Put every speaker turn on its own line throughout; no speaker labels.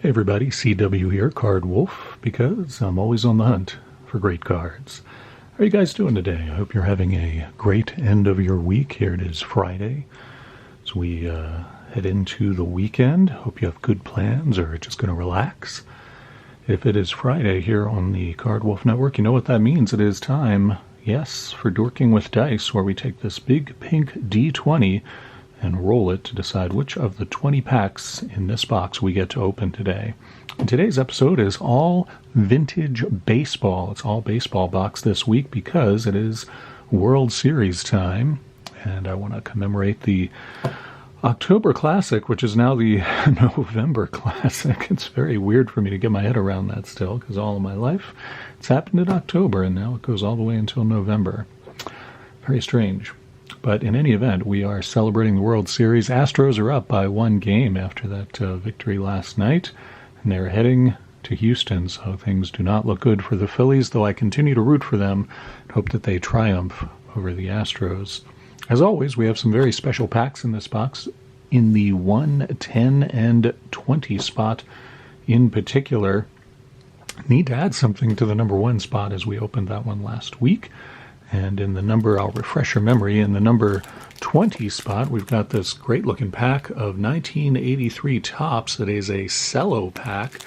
Hey everybody, CW here, Card Wolf, because I'm always on the hunt for great cards. How are you guys doing today? I hope you're having a great end of your week. Here it is Friday, as we head into the weekend. Hope you have good plans or just going to relax. If it is Friday here on the Card Wolf Network, you know what that means. It is time, yes, for Dorking with Dice, where we take this big pink D20 and roll it to decide which of the 20 packs in this box we get to open today. And today's episode is all vintage baseball. It's all baseball box this week because it is World Series time, and I want to commemorate the October Classic, which is now the November Classic. It's very weird for me to get my head around that still, because all of my life it's happened in October, and now it goes all the way until November. Very strange. But in any event, we are celebrating the World Series. Astros are up by one game after that victory last night, and they're heading to Houston, so things do not look good for the Phillies, though I continue to root for them and hope that they triumph over the Astros. As always, we have some very special packs in this box. In the 1, 10, and 20 spot in particular, need to add something to the number 1 spot as we opened that one last week. And in the number, I'll refresh your memory, in the number 20 spot, we've got this great-looking pack of 1983 Topps that is a cello pack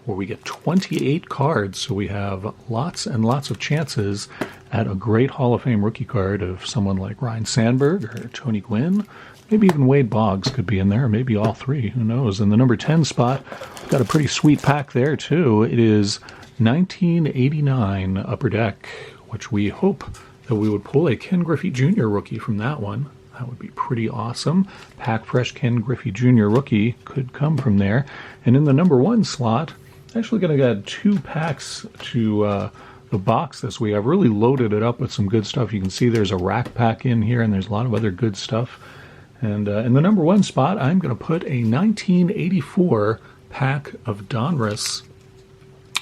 where we get 28 cards, so we have lots and lots of chances at a great Hall of Fame rookie card of someone like Ryne Sandberg or Tony Gwynn. Maybe even Wade Boggs could be in there, maybe all three, who knows. In the number 10 spot, we've got a pretty sweet pack there, too. It is 1989 Upper Deck, which we hope that we would pull a Ken Griffey Jr. rookie from that one. That would be pretty awesome. Pack fresh Ken Griffey Jr. rookie could come from there. And in the number 1 slot, actually going to add 2 packs to the box this week. I've really loaded it up with some good stuff. You can see there's a rack pack in here, and there's a lot of other good stuff. And in the number 1 spot, I'm going to put a 1984 pack of Donruss.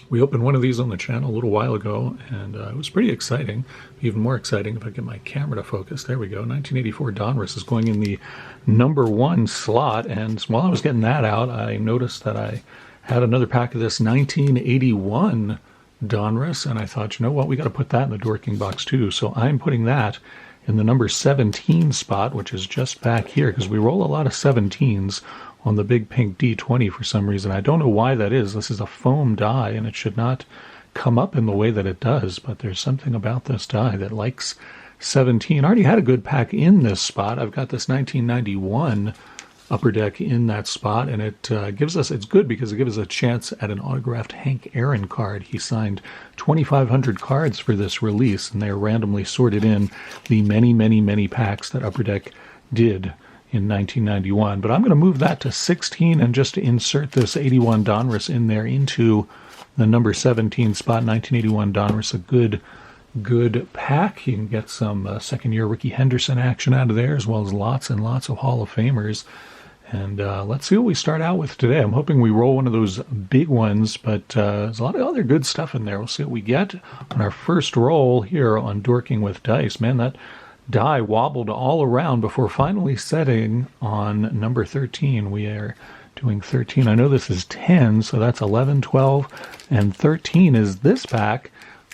We opened one of these on the channel a little while ago, and it was pretty exciting. Even more exciting if I get my camera to focus. There we go. 1984 Donruss is going in the number 1 slot, and while I was getting that out, I noticed that I had another pack of this 1981 Donruss, and I thought, you know what, we got to put that in the Dorking box too. So I'm putting that in the number 17 spot, which is just back here, because we roll a lot of 17s on the big pink D20 for some reason. I don't know why that is. This is a foam die, and it should not come up in the way that it does, but there's something about this die that likes 17. I already had a good pack in this spot. I've got this 1991 Upper Deck in that spot, and it gives us, it's good because it gives us a chance at an autographed Hank Aaron card. He signed 2,500 cards for this release, and they are randomly sorted in the many, many, many packs that Upper Deck did in 1991. But I'm going to move that to 16 and just to insert this 81 Donruss in there into the number 17 spot. 1981 Donruss, a good pack. You can get some second-year Ricky Henderson action out of there, as well as lots and lots of Hall of Famers. And let's see what we start out with today. I'm hoping we roll one of those big ones, but there's a lot of other good stuff in there. We'll see what we get on our first roll here on Dorking with Dice. Man, that die wobbled all around before finally setting on number 13. We are doing 13. I know this is 10, so that's 11, 12, and 13 is this pack.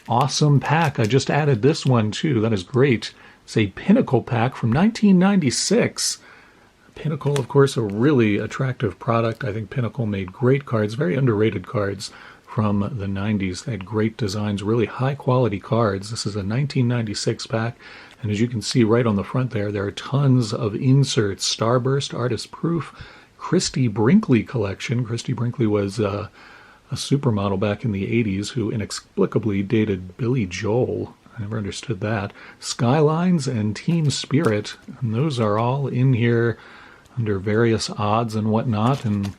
Awesome pack. I just added this one too. That is great. It's a Pinnacle pack from 1996. Pinnacle, of course, a really attractive product. I think Pinnacle made great cards, very underrated cards from the 90s. They had great designs, really high-quality cards. This is a 1996 pack, and as you can see right on the front there are tons of inserts. Starburst, Artist Proof, Christie Brinkley collection. Christie Brinkley was a supermodel back in the 80s who inexplicably dated Billy Joel. I never understood that. Skylines and Team Spirit, and those are all in here under various odds and whatnot, and I'm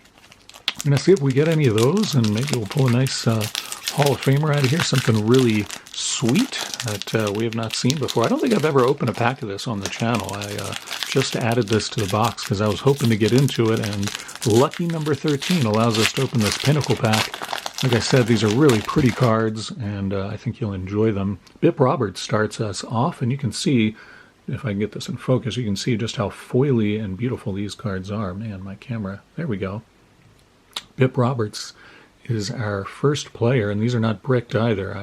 going to see if we get any of those, and maybe we'll pull a nice Hall of Famer out of here, something really sweet that we have not seen before. I don't think I've ever opened a pack of this on the channel. I just added this to the box because I was hoping to get into it, and lucky number 13 allows us to open this Pinnacle pack. Like I said, these are really pretty cards, and I think you'll enjoy them. Bip Roberts starts us off, and you can see, if I can get this in focus, you can see just how foily and beautiful these cards are. Man, my camera, there we go. Bip Roberts is our first player, and these are not bricked either.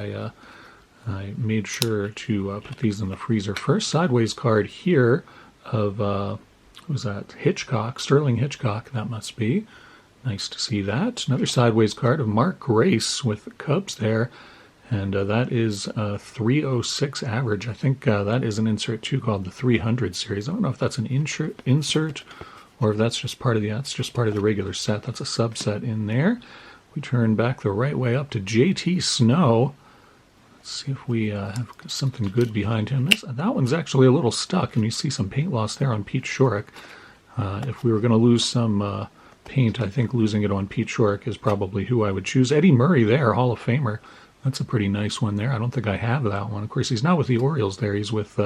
I made sure to put these in the freezer. First sideways card here of, who was that? Hitchcock, Sterling Hitchcock, that must be. Nice to see that. Another sideways card of Mark Grace with the Cubs there, and that is a 306 average. I think that is an insert too called the 300 series. I don't know if that's an insert or if that's just part of the regular set. That's a subset in there. We turn back the right way up to JT Snow. Let's see if we have something good behind him. That one's actually a little stuck, and you see some paint loss there on Pete Shorrock. If we were going to lose some paint, I think losing it on Pete Shorrock is probably who I would choose. Eddie Murray there, Hall of Famer. That's a pretty nice one there. I don't think I have that one. Of course, he's not with the Orioles there. He's with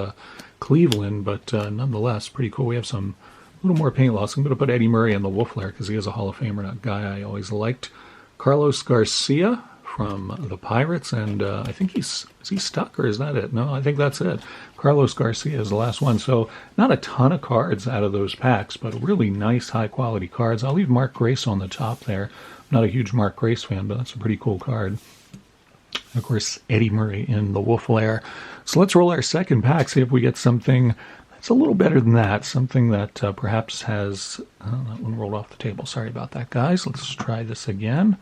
Cleveland, but nonetheless, pretty cool. We have some little more paint loss. I'm going to put Eddie Murray in the Wolf Lair because he is a Hall of Famer, a guy I always liked. Carlos Garcia from the Pirates, and I think is he stuck, or is that it? No, I think that's it. Carlos Garcia is the last one. So not a ton of cards out of those packs, but really nice, high-quality cards. I'll leave Mark Grace on the top there. I'm not a huge Mark Grace fan, but that's a pretty cool card. And of course, Eddie Murray in the Wolf Lair. So let's roll our second pack, see if we get something that's a little better than that, something that perhaps has... that one rolled off the table. Sorry about that, guys. Let's try this again.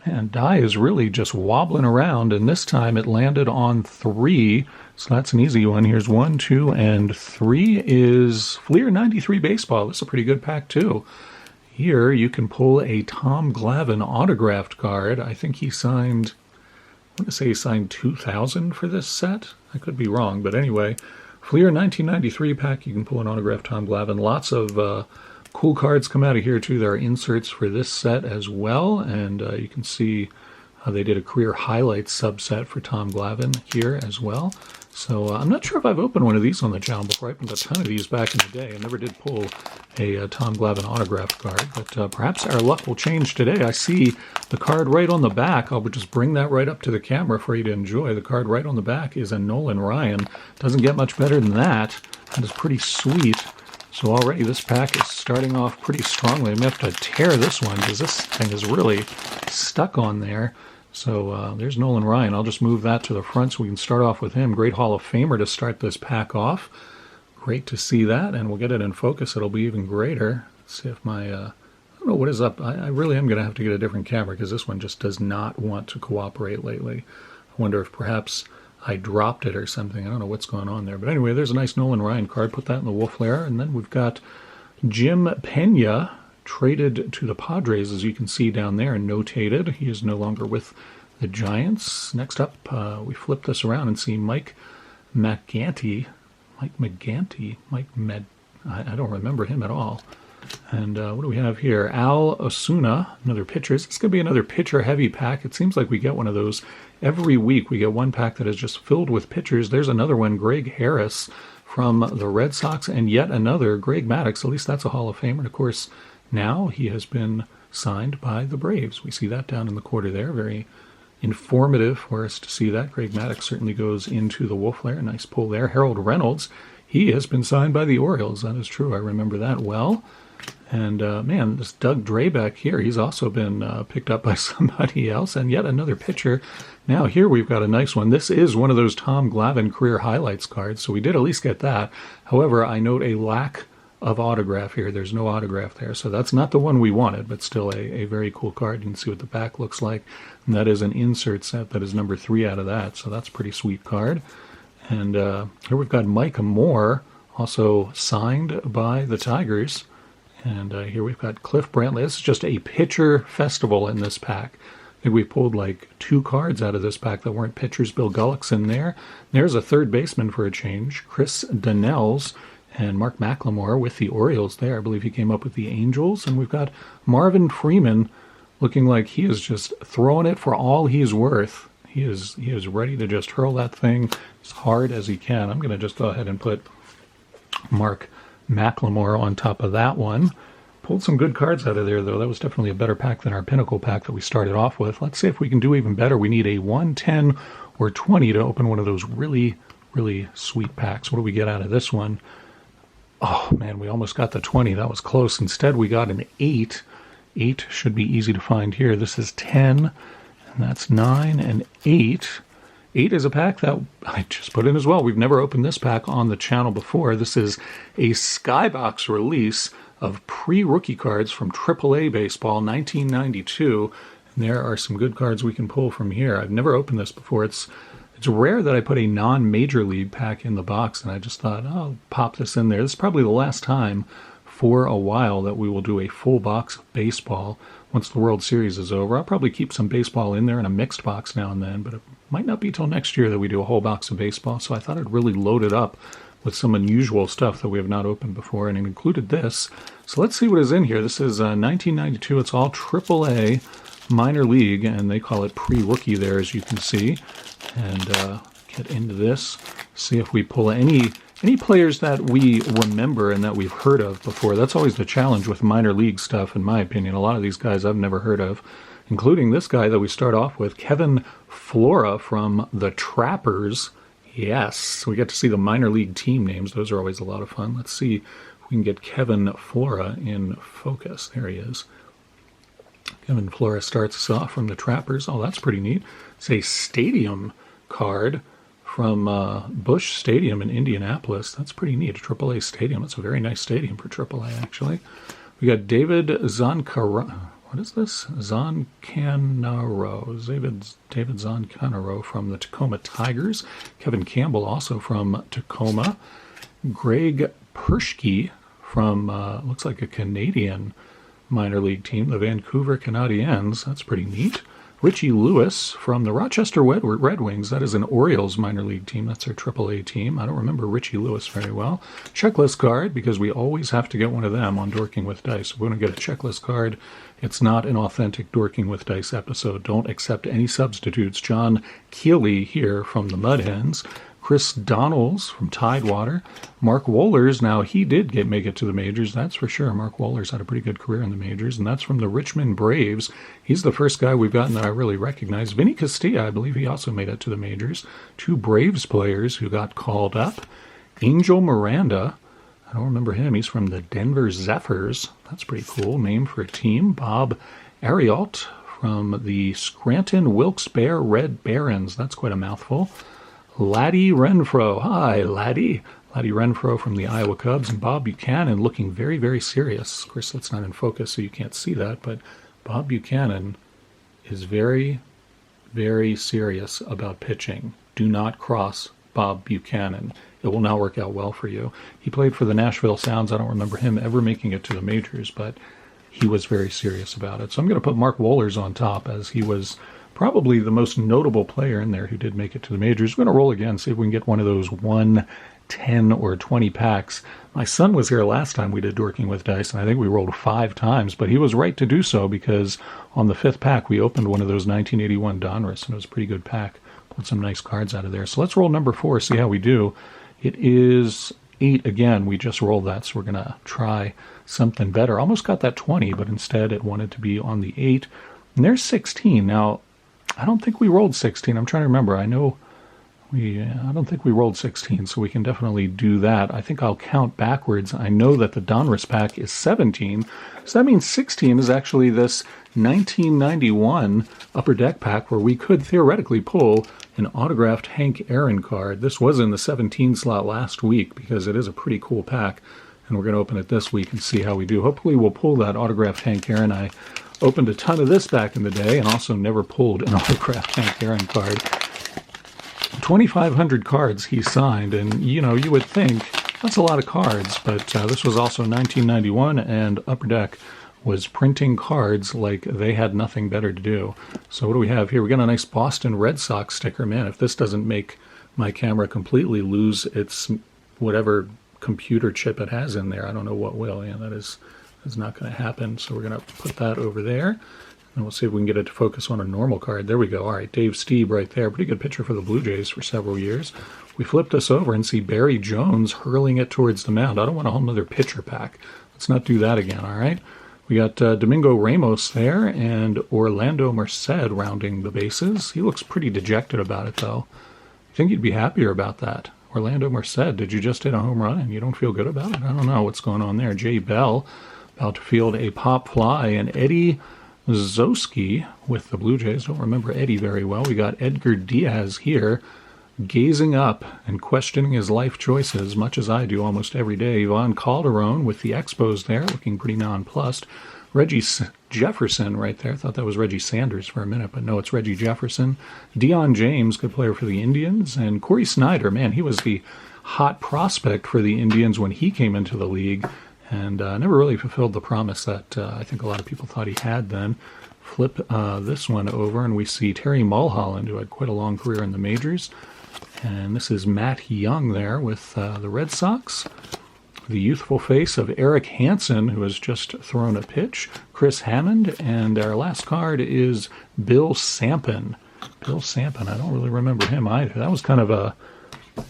Man, die is really just wobbling around, and this time it landed on 3, so that's an easy one. Here's 1, 2, and 3 is Fleer 93 Baseball. This is a pretty good pack, too. Here you can pull a Tom Glavine autographed card. I think he signed... I want to say he signed 2,000 for this set. I could be wrong, but anyway, Fleer 1993 pack, you can pull an autographed Tom Glavine. Lots of cool cards come out of here, too. There are inserts for this set as well, and you can see how they did a career highlights subset for Tom Glavine here as well. So I'm not sure if I've opened one of these on the channel before. I opened a ton of these back in the day. I never did pull a Tom Glavine autographed card, but perhaps our luck will change today. I see the card right on the back. I'll just bring that right up to the camera for you to enjoy. The card right on the back is a Nolan Ryan. Doesn't get much better than that. That is pretty sweet. So already this pack is starting off pretty strongly. I'm going to have to tear this one because this thing is really stuck on there. So there's Nolan Ryan. I'll just move that to the front so we can start off with him. Great Hall of Famer to start this pack off. Great to see that, and we'll get it in focus. It'll be even greater. Let's see if my... I don't know what is up. I really am going to have to get a different camera because this one just does not want to cooperate lately. I wonder if perhaps I dropped it or something. I don't know what's going on there. But anyway, there's a nice Nolan Ryan card. Put that in the Wolf Lair. And then we've got Jim Pena, traded to the Padres, as you can see down there, and notated. He is no longer with the Giants. Next up, we flip this around and see Mike McGanty. I don't remember him at all. And what do we have here? Al Osuna, another pitcher. It's going to be another pitcher-heavy pack. It seems like we get one of those every week. We get one pack that is just filled with pitchers. There's another one, Greg Harris from the Red Sox, and yet another, Greg Maddux. At least that's a Hall of Famer. And, of course, now he has been signed by the Braves. We see that down in the quarter there. Very informative for us to see that. Greg Maddux certainly goes into the Wolf Lair. Nice pull there. Harold Reynolds, he has been signed by the Orioles. That is true. I remember that well. And, man, this Doug Drabeck here, he's also been picked up by somebody else. And yet another pitcher. Now here we've got a nice one. This is one of those Tom Glavine career highlights cards, so we did at least get that. However, I note a lack of autograph here. There's no autograph there, so that's not the one we wanted, but still a very cool card. You can see what the back looks like, and that is an insert set. That is number 3 out of that, so that's a pretty sweet card. And here we've got Mike Moore, also signed by the Tigers. And here we've got Cliff Brantley. This is just a pitcher festival in this pack. I think we pulled like 2 cards out of this pack that weren't pitchers. Bill Gullick's in there. There's a third baseman for a change, Chris Donnells, and Mark McLemore with the Orioles there. I believe he came up with the Angels. And we've got Marvin Freeman looking like he is just throwing it for all he's worth. He is ready to just hurl that thing as hard as he can. I'm going to just go ahead and put Mark McLemore on top of that one. Pulled some good cards out of there, though. That was definitely a better pack than our Pinnacle pack that we started off with. Let's see if we can do even better. We need a 1, 10, or 20 to open one of those really, really sweet packs. What do we get out of this one? Oh, man, we almost got the 20. That was close. Instead, we got an 8. 8 should be easy to find here. This is 10, and that's 9 and 8. 8 is a pack that I just put in as well. We've never opened this pack on the channel before. This is a Skybox release of pre-rookie cards from AAA Baseball 1992. And there are some good cards we can pull from here. I've never opened this before. It's rare that I put a non-Major League pack in the box, and I just thought, oh, I'll pop this in there. This is probably the last time for a while that we will do a full box of baseball once the World Series is over. I'll probably keep some baseball in there in a mixed box now and then, but it might not be till next year that we do a whole box of baseball, so I thought I'd really load it up with some unusual stuff that we have not opened before, and it included this. So let's see what is in here. This is 1992. It's all AAA minor league, and they call it pre-rookie there, as you can see. And get into this, see if we pull any players that we remember and that we've heard of before. That's always the challenge with minor league stuff, in my opinion. A lot of these guys I've never heard of, including this guy that we start off with, Kevin Flora from the Trappers. Yes, we get to see the minor league team names. Those are always a lot of fun. Let's see if we can get Kevin Flora in focus. There he is. Kevin Flora starts us off from the Trappers. Oh, that's pretty neat. It's a stadium card from Busch Stadium in Indianapolis. That's pretty neat. A AAA stadium. It's a very nice stadium for AAA, actually. We got David Zoncanaro. What is this? Zoncanaro. David Zoncanaro from the Tacoma Tigers. Kevin Campbell, also from Tacoma. Greg Pershke from, looks like a Canadian minor league team, the Vancouver Canadiens. That's pretty neat. Richie Lewis from the Rochester Red Wings. That is an Orioles minor league team. That's their AAA team. I don't remember Richie Lewis very well. Checklist card, because we always have to get one of them on Dorking with Dice. We're going to get a checklist card. It's not an authentic Dorking with Dice episode. Don't accept any substitutes. John Keeley here from the Mud Hens. Chris Donnells from Tidewater. Mark Wohlers, now he did make it to the majors, that's for sure. Mark Wohlers had a pretty good career in the majors, and that's from the Richmond Braves. He's the first guy we've gotten that I really recognize. Vinny Castilla, I believe he also made it to the majors. 2 Braves players who got called up. Angel Miranda, I don't remember him. He's from the Denver Zephyrs. That's pretty cool name for a team. Bob Arialt from the Scranton Wilkes-Barre Red Barons. That's quite a mouthful. Laddie Renfro. Hi, Laddie. Laddie Renfro from the Iowa Cubs. And Bob Buchanan looking very, very serious. Of course, that's not in focus, so you can't see that. But Bob Buchanan is very, very serious about pitching. Do not cross Bob Buchanan. It will not work out well for you. He played for the Nashville Sounds. I don't remember him ever making it to the majors, but he was very serious about it. So I'm going to put Mark Wohlers on top, as he was probably the most notable player in there who did make it to the majors. We're going to roll again, see if we can get one of those 1, 10, or 20 packs. My son was here last time we did Dorking with Dice, and I think we rolled 5 times, but he was right to do so, because on the 5th pack we opened one of those 1981 Donruss, and it was a pretty good pack. Pulled some nice cards out of there. So let's roll number 4, see how we do. It is 8 again. We just rolled that, so we're going to try something better. Almost got that 20, but instead it wanted to be on the 8. And there's 16. Now, I don't think we rolled 16. I'm trying to remember. I don't think we rolled 16, so we can definitely do that. I think I'll count backwards. I know that the Donruss pack is 17, so that means 16 is actually this 1991 Upper Deck pack, where we could theoretically pull an autographed Hank Aaron card. This was in the 17 slot last week, because it is a pretty cool pack, and we're going to open it this week and see how we do. Hopefully we'll pull that autographed Hank Aaron. I opened a ton of this back in the day, and also never pulled an autographed Hank Aaron card. 2,500 cards he signed, and you would think that's a lot of cards, but this was also 1991, and Upper Deck was printing cards like they had nothing better to do. So what do we have here? We got a nice Boston Red Sox sticker. Man, if this doesn't make my camera completely lose its whatever computer chip it has in there, I don't know what will. Yeah, that is not going to happen. So we're going to put that over there, and we'll see if we can get it to focus on a normal card. There we go. All right, Dave Stieb right there. Pretty good pitcher for the Blue Jays for several years. We flipped us over and see Barry Jones hurling it towards the mound. I don't want a whole other pitcher pack. Let's not do that again, all right? We got Domingo Ramos there and Orlando Merced rounding the bases. He looks pretty dejected about it, though. I think you'd be happier about that. Orlando Merced, did you just hit a home run and you don't feel good about it? I don't know what's going on there. Jay Bell, about to field a pop fly, and Eddie Zoski with the Blue Jays. Don't remember Eddie very well. We got Edgar Diaz here, gazing up and questioning his life choices, much as I do almost every day. Ivan Calderon with the Expos there, looking pretty nonplussed. Reggie Jefferson right there. Thought that was Reggie Sanders for a minute, but no, it's Reggie Jefferson. Deion James, good player for the Indians. And Corey Snyder, man, he was the hot prospect for the Indians when he came into the league, and never really fulfilled the promise that I think a lot of people thought he had then. Flip this one over, and we see Terry Mulholland, who had quite a long career in the majors. And this is Matt Young there with the Red Sox. The youthful face of Eric Hansen, who has just thrown a pitch. Chris Hammond. And our last card is Bill Sampson. Bill Sampson, I don't really remember him either. That was kind of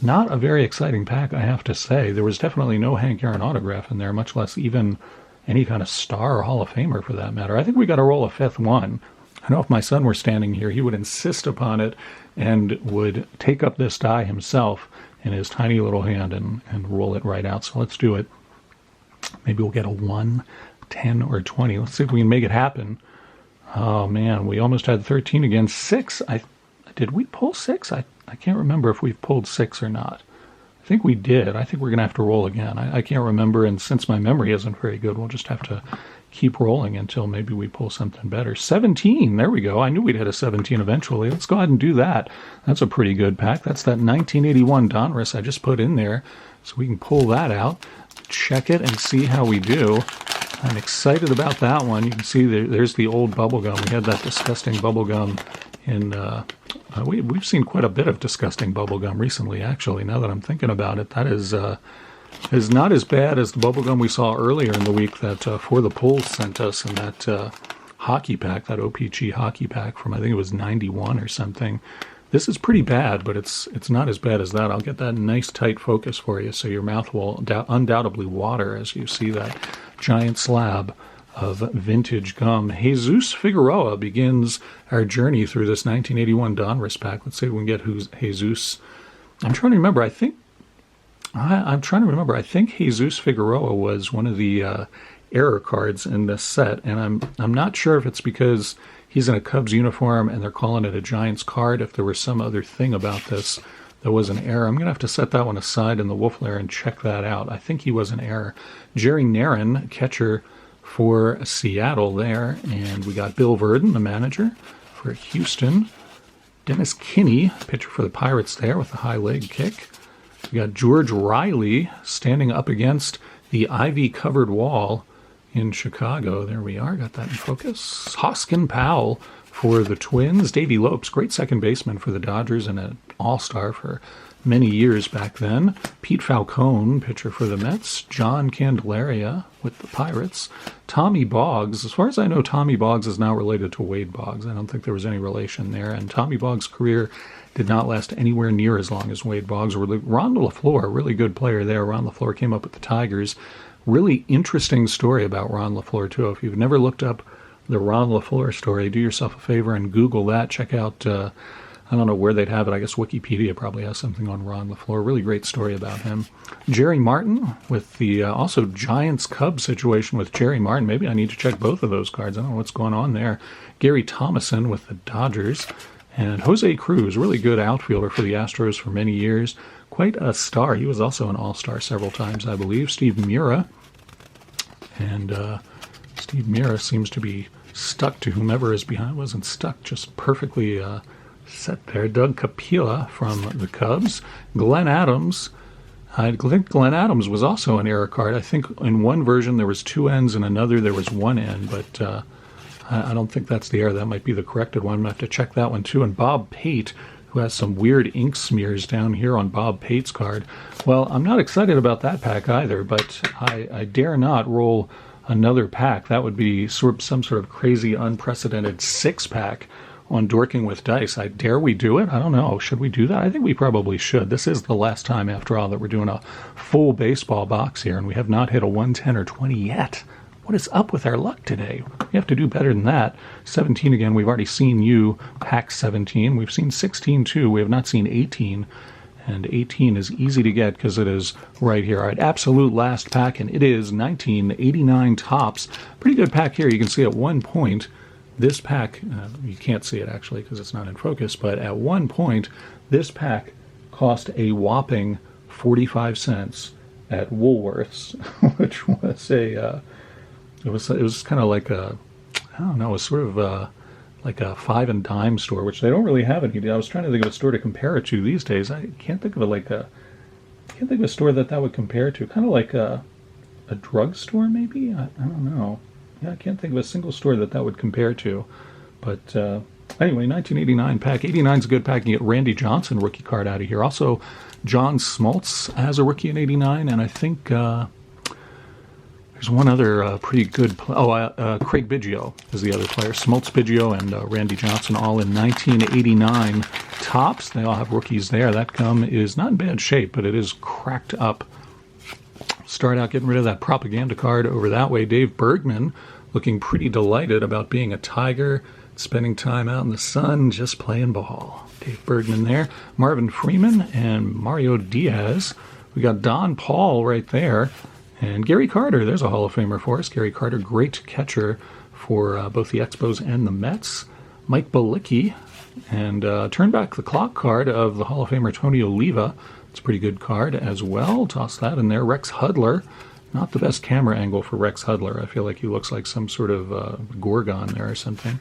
not a very exciting pack, I have to say. There was definitely no Hank Aaron autograph in there, much less even any kind of star or Hall of Famer for that matter. I think we got to roll a fifth one. I know if my son were standing here, he would insist upon it and would take up this die himself in his tiny little hand and roll it right out. So let's do it. Maybe we'll get a 1, 10, or 20. Let's see if we can make it happen. Oh, man, we almost had 13 again. 6. Did we pull 6? I can't remember if we've pulled 6 or not. I think we did. I think we're going to have to roll again. I can't remember, and since my memory isn't very good, we'll just have to keep rolling until maybe we pull something better. 17, there we go. I knew we'd hit a 17 eventually. Let's go ahead and do that. That's a pretty good pack. That's that 1981 Donruss I just put in there, so we can pull that out, check it, and see how we do. I'm excited about that one. You can see there's the old bubblegum. We had that disgusting bubblegum in... we've seen quite a bit of disgusting bubblegum recently, actually, now that I'm thinking about it. That is not as bad as the bubblegum we saw earlier in the week that For the Pulls sent us in that hockey pack, that OPG hockey pack from, I think it was 91 or something. This is pretty bad, but it's not as bad as that. I'll get that nice tight focus for you so your mouth will undoubtedly water as you see that giant slab of vintage gum. Jesus Figueroa begins our journey through this 1981 Donruss pack. Let's see if we can get Jesus. I'm trying to remember. I think Jesus Figueroa was one of the error cards in this set, and I'm not sure if it's because he's in a Cubs uniform and they're calling it a Giants card. If there was some other thing about this that was an error, I'm going to have to set that one aside in the Wolf Lair and check that out. I think he was an error. Jerry Narron, catcher for Seattle there, and we got Bill Verdon, the manager for Houston. Dennis Kinney, pitcher for the Pirates there with a high leg kick. We got George Riley standing up against the ivy-covered wall in Chicago. There we are, got that in focus. Hoskin Powell for the Twins. Davey Lopes, great second baseman for the Dodgers and an all-star for many years back then. Pete Falcone, pitcher for the Mets. John Candelaria with the Pirates. Tommy Boggs. As far as I know, Tommy Boggs is now related to Wade Boggs. I don't think there was any relation there. And Tommy Boggs' career did not last anywhere near as long as Wade Boggs. Ron LaFleur, a really good player there. Ron LaFleur came up with the Tigers. Really interesting story about Ron LaFleur, too. If you've never looked up the Ron LaFleur story, do yourself a favor and Google that. Check out... I don't know where they'd have it. I guess Wikipedia probably has something on Ron LaFleur. Really great story about him. Jerry Martin with the also Giants-Cubs situation with Jerry Martin. Maybe I need to check both of those cards. I don't know what's going on there. Gary Thomason with the Dodgers. And Jose Cruz, really good outfielder for the Astros for many years. Quite a star. He was also an all-star several times, I believe. Steve Mura. And Steve Mura seems to be stuck to whomever is behind. Wasn't stuck, just perfectly... set there. Doug Capilla from the Cubs. Glenn Adams. I think Glenn Adams was also an error card. I think in one version there was 2 N's, and another there was 1 N, but I don't think that's the error. That might be the corrected one. I'm going to have to check that one too. And Bob Pate, who has some weird ink smears down here on Bob Pate's card. Well, I'm not excited about that pack either, but I dare not roll another pack. That would be some sort of crazy, unprecedented 6-pack on Dorking with Dice. Dare we do it? I don't know. Should we do that? I think we probably should. This is the last time, after all, that we're doing a full baseball box here, and we have not hit a 110 or 20 yet. What is up with our luck today? We have to do better than that. 17 again. We've already seen you pack 17. We've seen 16 too. We have not seen 18. And 18 is easy to get because it is right here. All right, absolute last pack, and it is 1989 Topps. Pretty good pack here. You can see at one point, this pack, you can't see it actually because it's not in focus, but at one point, this pack cost a whopping 45 cents at Woolworths, which was it was kind of like a, I don't know, it was sort of like a 5 and dime store, which they don't really have any. I was trying to think of a store to compare it to these days. I can't think of a store that would compare to. Kind of like a drugstore, maybe. I don't know. Yeah, I can't think of a single store that would compare to. But anyway, 1989 pack. 89 is a good pack. You get Randy Johnson rookie card out of here. Also, John Smoltz has a rookie in 89, and I think there's one other pretty good Craig Biggio is the other player. Smoltz, Biggio, and Randy Johnson all in 1989 Topps. They all have rookies there. That gum is not in bad shape, but it is cracked up. Start out getting rid of that propaganda card over that way. Dave Bergman looking pretty delighted about being a Tiger, spending time out in the sun, just playing ball. Dave Bergman there. Marvin Freeman and Mario Diaz. We got Don Paul right there. And Gary Carter, there's a Hall of Famer for us. Gary Carter, great catcher for both the Expos and the Mets. Mike Balicki, and turn back the clock card of the Hall of Famer Tony Oliva. It's a pretty good card as well. Toss that in there. Rex Hudler, not the best camera angle for Rex Hudler. I feel like he looks like some sort of Gorgon there or something.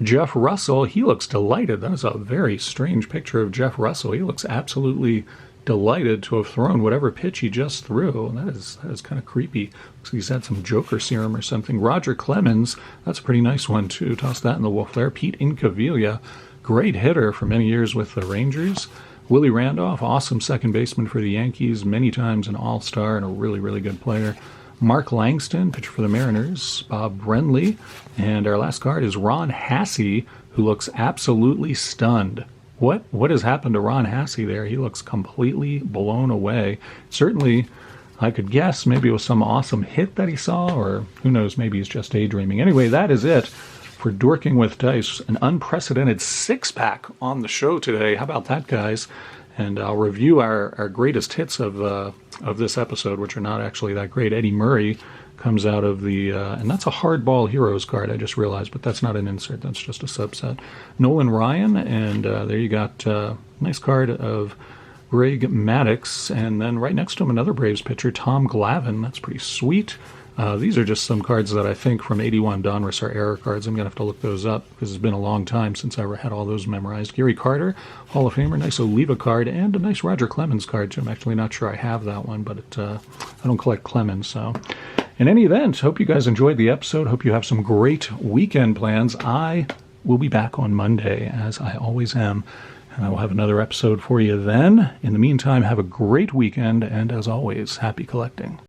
Jeff Russell, he looks delighted. That is a very strange picture of Jeff Russell. He looks absolutely delighted to have thrown whatever pitch he just threw. That is kind of creepy. Looks like he's had some Joker serum or something. Roger Clemens, that's a pretty nice one too. Toss that in the wolf there. Pete Incaviglia, great hitter for many years with the Rangers. Willie Randolph, awesome second baseman for the Yankees, many times an all-star and a really, really good player. Mark Langston, pitcher for the Mariners. Bob Brenly. And our last card is Ron Hassey, who looks absolutely stunned. What has happened to Ron Hassey there? He looks completely blown away. Certainly, I could guess maybe it was some awesome hit that he saw, or who knows, maybe he's just daydreaming. Anyway, that is it for Dorking with Dice. An unprecedented 6-pack on the show today. How about that, guys? And I'll review our greatest hits of this episode, which are not actually that great. Eddie Murray comes out of the, and that's a Hardball Heroes card, I just realized, but that's not an insert, that's just a subset. Nolan Ryan, and there you got a nice card of Greg Maddux, and then right next to him another Braves pitcher, Tom Glavine. That's pretty sweet. These are just some cards that I think from 81 Donruss are error cards. I'm going to have to look those up because it's been a long time since I ever had all those memorized. Gary Carter, Hall of Famer, nice Oliva card, and a nice Roger Clemens card, too. I'm actually not sure I have that one, but I don't collect Clemens, so... In any event, hope you guys enjoyed the episode. Hope you have some great weekend plans. I will be back on Monday, as I always am, and I will have another episode for you then. In the meantime, have a great weekend, and as always, happy collecting.